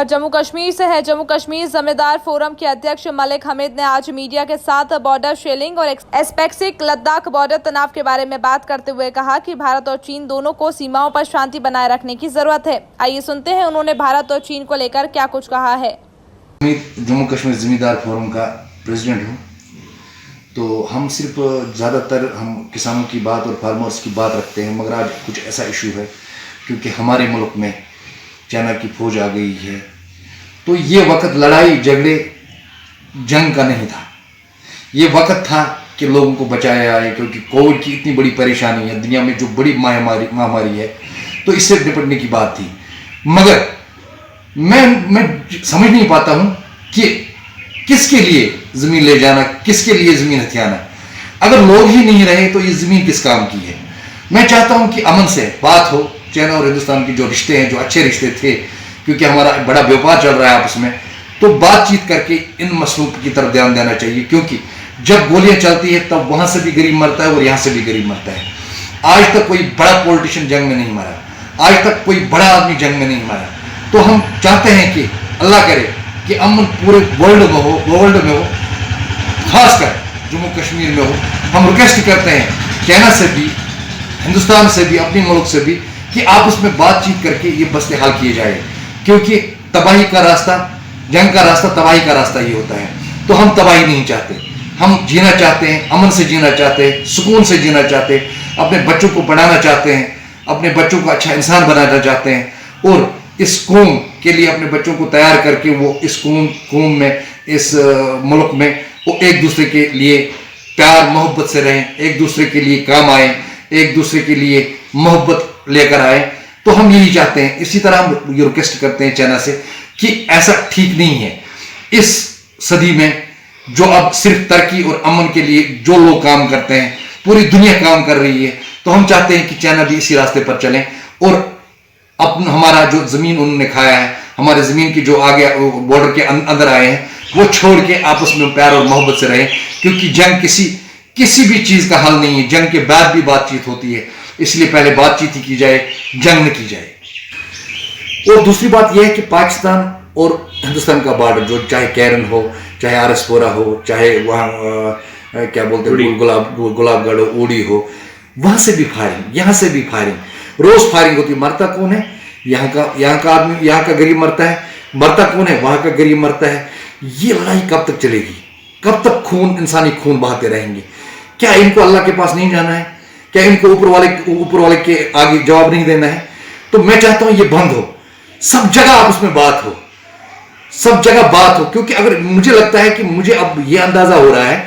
खबर जम्मू कश्मीर से है। जम्मू कश्मीर जमींदार फोरम के अध्यक्ष मलिक हमीद ने आज मीडिया के साथ बॉर्डर शेलिंग और एस्पेक्सिक लद्दाख बॉर्डर तनाव के बारे में बात करते हुए कहा कि भारत और चीन दोनों को सीमाओं पर शांति बनाए रखने की जरूरत है। आइए सुनते हैं उन्होंने भारत और चीन को लेकर क्या कुछ कहा है। जम्मू कश्मीर जमींदार फोरम का प्रेसिडेंट हूँ, तो हम सिर्फ ज़्यादातर हम किसानों की बात और फार्मर्स की बात रखते हैं, मगर आज कुछ ऐसा इशू है क्योंकि हमारे मुल्क में चाइना की फौज आ गई है। तो ये वक्त लड़ाई झगड़े जंग का नहीं था, ये वक्त था कि लोगों को बचाया जाए, क्योंकि कोविड की इतनी बड़ी परेशानी है दुनिया में, जो बड़ी महामारी है, तो इससे निपटने की बात थी। मगर मैं समझ नहीं पाता हूँ कि किसके लिए ज़मीन ले जाना, किसके लिए ज़मीन हथियाना। अगर लोग ही नहीं रहे तो ये ज़मीन किस काम की है। मैं चाहता हूँ कि अमन से बात हो। चाइना और हिंदुस्तान की जो रिश्ते हैं, जो अच्छे रिश्ते थे, क्योंकि हमारा बड़ा व्यापार चल रहा है आपस में, तो बातचीत करके इन मसलों की तरफ ध्यान देना चाहिए। क्योंकि जब गोलियां चलती है तब वहां से भी गरीब मरता है और यहाँ से भी गरीब मरता है। आज तक कोई बड़ा पॉलिटिशियन जंग में नहीं मरा, आज तक कोई बड़ा आदमी जंग में नहीं मरा। तो हम चाहते हैं कि अल्लाह करे कि अमन पूरे वर्ल्ड में हो, खासकर जम्मू कश्मीर में हो। हम रिक्वेस्ट करते हैं चाइना से भी, हिंदुस्तान से भी, अपने मुल्क से भी, कि आपस में बातचीत करके ये मसले हल किए जाए, क्योंकि तबाही का रास्ता, जंग का रास्ता, तबाही का रास्ता ही होता है। तो हम तबाही नहीं चाहते, हम जीना चाहते हैं, अमन से जीना चाहते हैं, सुकून से जीना चाहते हैं, अपने बच्चों को पढ़ाना चाहते हैं, अपने बच्चों को अच्छा इंसान बनाना चाहते हैं, और इस कौम के लिए अपने बच्चों को तैयार करके वो इस कौम में, इस मुल्क में वो एक दूसरे के लिए प्यार मोहब्बत से रहें, एक दूसरे के लिए काम आए, एक दूसरे के लिए मोहब्बत लेकर आए। तो हम यही चाहते हैं। इसी तरह हम ये रिक्वेस्ट करते हैं चाइना से कि ऐसा ठीक नहीं है। इस सदी में जो अब सिर्फ तरक्की और अमन के लिए जो लोग काम करते हैं, पूरी दुनिया काम कर रही है, तो हम चाहते हैं कि चाइना भी इसी रास्ते पर चलें और अपना हमारा जो ज़मीन उन्होंने खाया है, हमारे ज़मीन की जो आगे बॉर्डर के अंदर आए हैं, वो छोड़ के आपस में प्यार और मोहब्बत से रहें। क्योंकि जंग किसी भी चीज़ का हल नहीं है। जंग के बाद भी बातचीत होती है, इसलिए पहले बातचीत ही की जाए, जंग न की जाए। और दूसरी बात यह है कि पाकिस्तान और हिंदुस्तान का बॉर्डर, जो चाहे कैरन हो, चाहे आरएसपुरा हो, चाहे वहाँ क्या बोलते हैं गुलाबगढ़ हो, उड़ी हो, वहाँ से भी फायरिंग, यहाँ से भी फायरिंग, रोज फायरिंग होती है। मरता कौन है? यहाँ का आदमी, यहाँ का गरीब मरता है। मरता कौन है? वहाँ का गरीब मरता है। ये लड़ाई कब तक चलेगी? कब तक इंसानी खून बहाते रहेंगे? क्या इनको अल्लाह के पास नहीं जाना है? क्या इनको ऊपर वाले के आगे जवाब नहीं देना है? तो मैं चाहता हूं ये बंद हो, सब जगह आपस में बात हो, सब जगह बात हो। क्योंकि अगर मुझे लगता है कि मुझे अब ये अंदाजा हो रहा है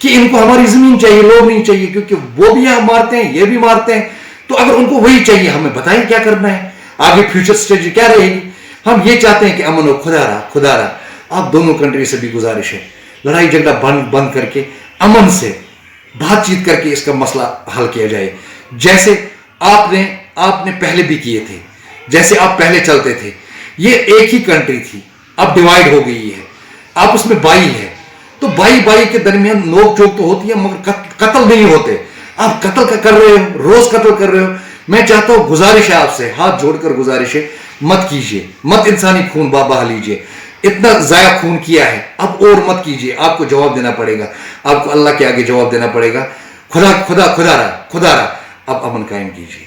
कि इनको हमारी जमीन चाहिए, लोग नहीं चाहिए, क्योंकि वो भी यहाँ मारते हैं, ये भी मारते हैं। तो अगर उनको वही चाहिए, हमें बताएं क्या करना है, आगे फ्यूचर स्ट्रेटजी क्या रहेगी। हम ये चाहते हैं कि अमन हो। खुदा रहा आप दोनों कंट्री से भी गुजारिश है, लड़ाई झगड़ा बंद करके अमन से बातचीत करके इसका मसला हल किया जाए। जैसे आपने पहले भी किए थे, जैसे आप पहले चलते थे। ये एक ही कंट्री थी, अब डिवाइड हो गई है, आप उसमें बाई है। तो बाई के दरमियान नोक चोक तो होती है, मगर कत्ल नहीं होते। आप कत्ल कर रहे हो, रोज कत्ल कर रहे हो। मैं चाहता हूं, गुजारिश है आपसे, हाथ जोड़कर गुजारिश है, मत कीजिए, मत इंसानी खून बहा लीजिए। इतना जाया खून किया है, अब और मत कीजिए। आपको जवाब देना पड़ेगा, आपको अल्लाह के आगे जवाब देना पड़ेगा। खुदा रहा, अब अमन कायम कीजिए।